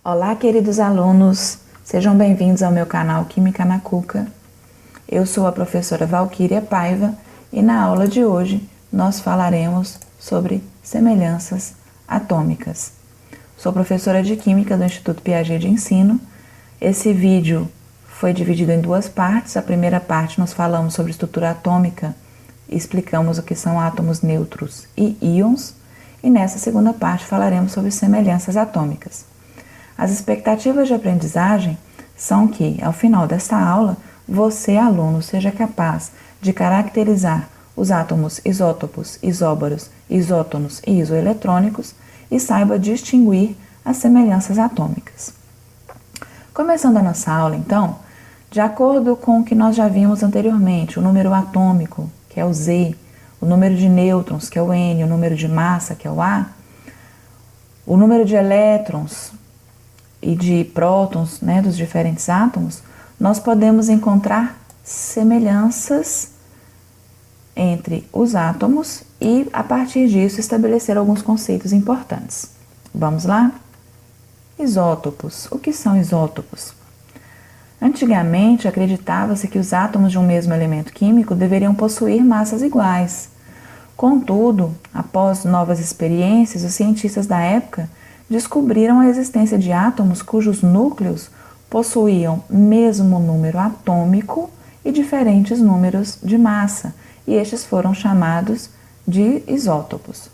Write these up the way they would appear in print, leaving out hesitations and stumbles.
Olá, queridos alunos, sejam bem-vindos ao meu canal Química na Cuca. Eu sou a professora Valquíria Paiva e na aula de hoje nós falaremos sobre semelhanças atômicas. Sou professora de Química do Instituto Piaget de Ensino. Esse vídeo foi dividido em duas partes. A primeira parte nós falamos sobre estrutura atômica e explicamos o que são átomos neutros e íons. E nessa segunda parte falaremos sobre semelhanças atômicas. As expectativas de aprendizagem são que, ao final desta aula, você, aluno, seja capaz de caracterizar os átomos isótopos, isóbaros, isótonos e isoeletrônicos e saiba distinguir as semelhanças atômicas. Começando a nossa aula, então, de acordo com o que nós já vimos anteriormente, o número atômico, que é o Z, o número de nêutrons, que é o N, o número de massa, que é o A, o número de elétrons e de prótons, dos diferentes átomos, nós podemos encontrar semelhanças entre os átomos e, a partir disso, estabelecer alguns conceitos importantes. Vamos lá? Isótopos. O que são isótopos? Antigamente, acreditava-se que os átomos de um mesmo elemento químico deveriam possuir massas iguais. Contudo, após novas experiências, os cientistas da época descobriram a existência de átomos cujos núcleos possuíam mesmo número atômico e diferentes números de massa, e estes foram chamados de isótopos.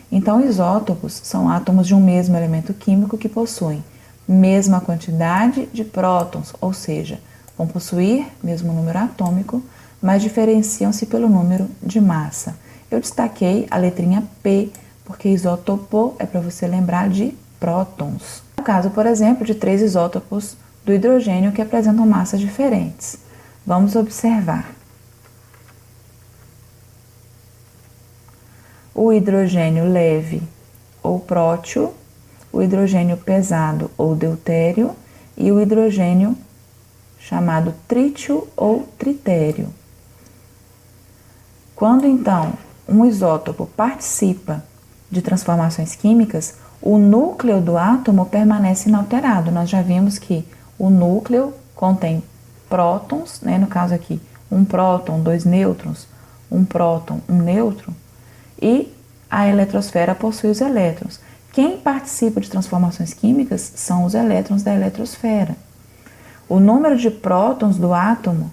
Então, isótopos são átomos de um mesmo elemento químico que possuem mesma quantidade de prótons, ou seja, vão possuir mesmo número atômico, mas diferenciam-se pelo número de massa. Eu destaquei a letrinha P, porque isótopo é para você lembrar de prótons. No caso, por exemplo, de 3 isótopos do hidrogênio que apresentam massas diferentes. Vamos observar. O hidrogênio leve ou prótio, o hidrogênio pesado ou deutério e o hidrogênio chamado trítio ou tritério. Quando então um isótopo participa de transformações químicas, o núcleo do átomo permanece inalterado. Nós já vimos que o núcleo contém prótons, no caso aqui, um próton, 2 nêutrons, um próton, um nêutron, e a eletrosfera possui os elétrons. Quem participa de transformações químicas são os elétrons da eletrosfera. O número de prótons do átomo,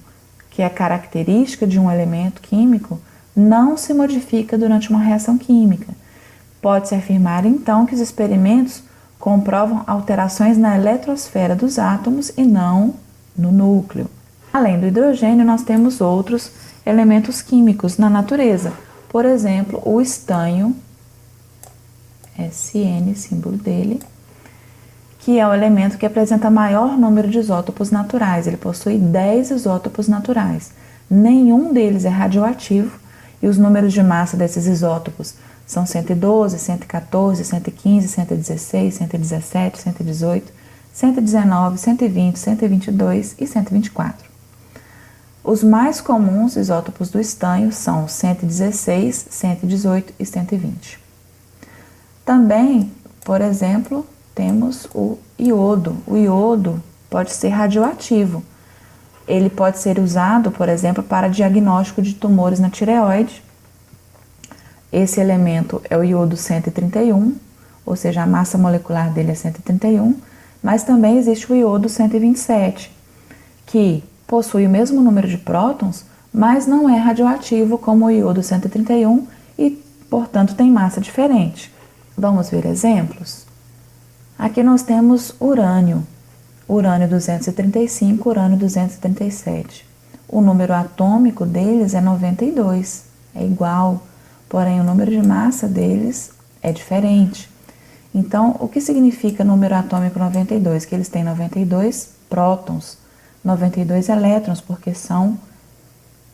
que é característica de um elemento químico, não se modifica durante uma reação química. Pode-se afirmar, então, que os experimentos comprovam alterações na eletrosfera dos átomos e não no núcleo. Além do hidrogênio, nós temos outros elementos químicos na natureza. Por exemplo, o estanho, SN, símbolo dele, que é o elemento que apresenta maior número de isótopos naturais. Ele possui 10 isótopos naturais. Nenhum deles é radioativo e os números de massa desses isótopos são 112, 114, 115, 116, 117, 118, 119, 120, 122 e 124. Os mais comuns isótopos do estanho são 116, 118 e 120. Também, por exemplo, temos o iodo. O iodo pode ser radioativo. Ele pode ser usado, por exemplo, para diagnóstico de tumores na tireoide. Esse elemento é o iodo 131, ou seja, a massa molecular dele é 131, mas também existe o iodo 127, que possui o mesmo número de prótons, mas não é radioativo como o iodo 131 e, portanto, tem massa diferente. Vamos ver exemplos? Aqui nós temos urânio. Urânio 235, urânio 237. O número atômico deles é 92, é igual, porém o número de massa deles é diferente. Então, o que significa número atômico 92? Que eles têm 92 prótons, 92 elétrons, porque são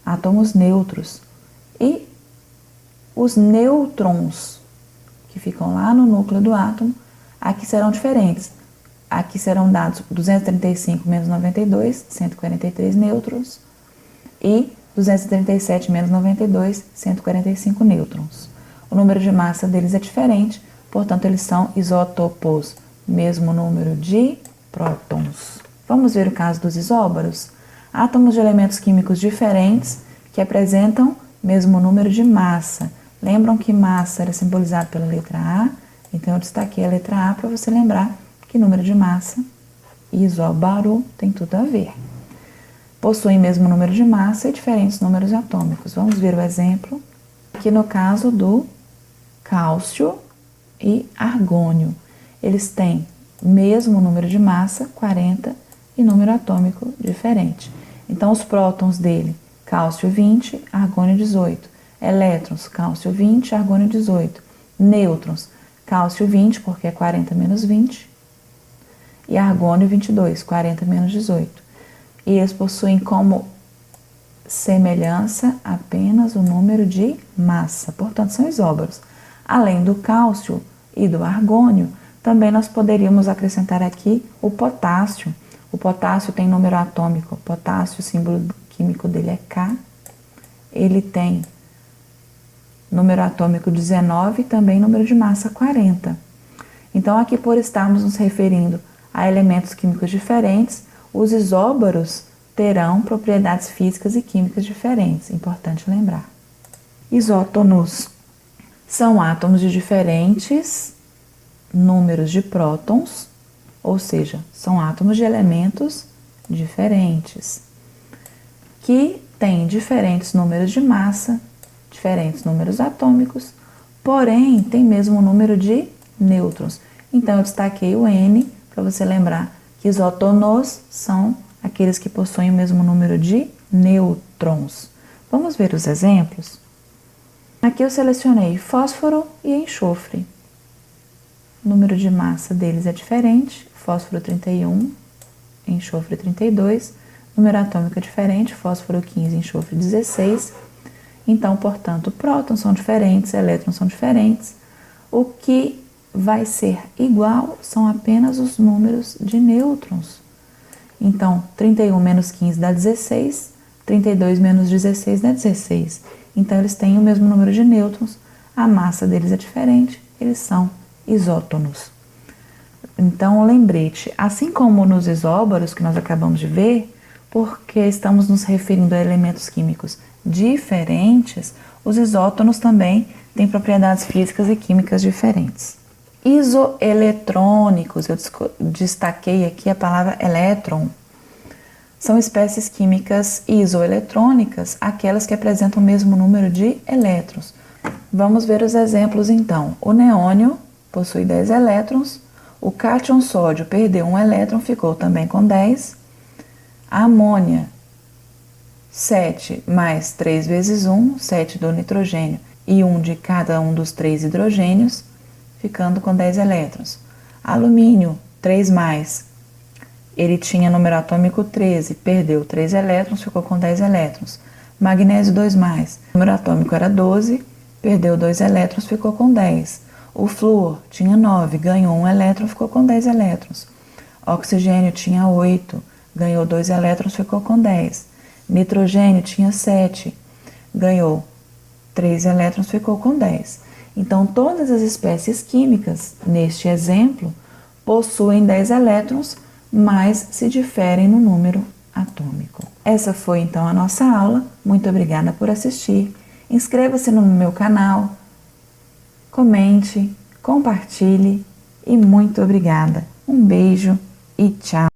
átomos neutros. E os nêutrons, que ficam lá no núcleo do átomo, aqui serão diferentes. Aqui serão dados 235 menos 92, 143 nêutrons, e 237 menos 92, 145 nêutrons. O número de massa deles é diferente, portanto, eles são isótopos mesmo número de prótons. Vamos ver o caso dos isóbaros? Átomos de elementos químicos diferentes que apresentam mesmo número de massa. Lembram que massa era simbolizado pela letra A? Então eu destaquei a letra A para você lembrar que número de massa e isóbaro tem tudo a ver. Possuem mesmo número de massa e diferentes números atômicos. Vamos ver o exemplo aqui no caso do cálcio e argônio. Eles têm mesmo número de massa, 40, e número atômico diferente. Então, os prótons dele, cálcio 20, argônio 18. Elétrons, cálcio 20, argônio 18. Nêutrons, cálcio 20, porque é 40 menos 20. E argônio 22, 40 menos 18. E eles possuem como semelhança apenas o número de massa, portanto, são isóbaros. Além do cálcio e do argônio, também nós poderíamos acrescentar aqui o potássio. O potássio tem número atômico, potássio, o símbolo químico dele é K. Ele tem número atômico 19 e também número de massa 40. Então, aqui por estarmos nos referindo a elementos químicos diferentes, os isóbaros terão propriedades físicas e químicas diferentes, importante lembrar. Isótonos são átomos de diferentes números de prótons, ou seja, são átomos de elementos diferentes, que têm diferentes números de massa, diferentes números atômicos, porém tem mesmo número de nêutrons. Então eu destaquei o N para você lembrar que isótonos são aqueles que possuem o mesmo número de nêutrons. Vamos ver os exemplos? Aqui eu selecionei fósforo e enxofre. O número de massa deles é diferente, fósforo 31, enxofre 32, número atômico é diferente, fósforo 15, enxofre 16. Então, portanto, prótons são diferentes, elétrons são diferentes. O que vai ser igual são apenas os números de nêutrons. Então, 31 menos 15 dá 16, 32 menos 16 dá 16. Então, eles têm o mesmo número de nêutrons, a massa deles é diferente, eles são isótonos. Então, lembrete, assim como nos isóbaros que nós acabamos de ver, porque estamos nos referindo a elementos químicos diferentes, os isótonos também têm propriedades físicas e químicas diferentes. Isoeletrônicos, eu destaquei aqui a palavra elétron. São espécies químicas isoeletrônicas, aquelas que apresentam o mesmo número de elétrons. Vamos ver os exemplos então. O neônio possui 10 elétrons, o cátion sódio perdeu um elétron, ficou também com 10. A amônia, 7 mais 3 vezes 1, 7 do nitrogênio e 1 de cada um dos 3 hidrogênios, ficando com 10 elétrons. Alumínio, 3 mais, ele tinha número atômico 13, perdeu 3 elétrons, ficou com 10 elétrons. Magnésio, 2 mais, número atômico era 12, perdeu 2 elétrons, ficou com 10. O flúor tinha 9, ganhou 1 elétron, ficou com 10 elétrons. Oxigênio tinha 8, ganhou 2 elétrons, ficou com 10. Nitrogênio tinha 7, ganhou 3 elétrons, ficou com 10. Então, todas as espécies químicas, neste exemplo, possuem 10 elétrons, mas se diferem no número atômico. Essa foi então a nossa aula. Muito obrigada por assistir. Inscreva-se no meu canal, comente, compartilhe e muito obrigada. Um beijo e tchau!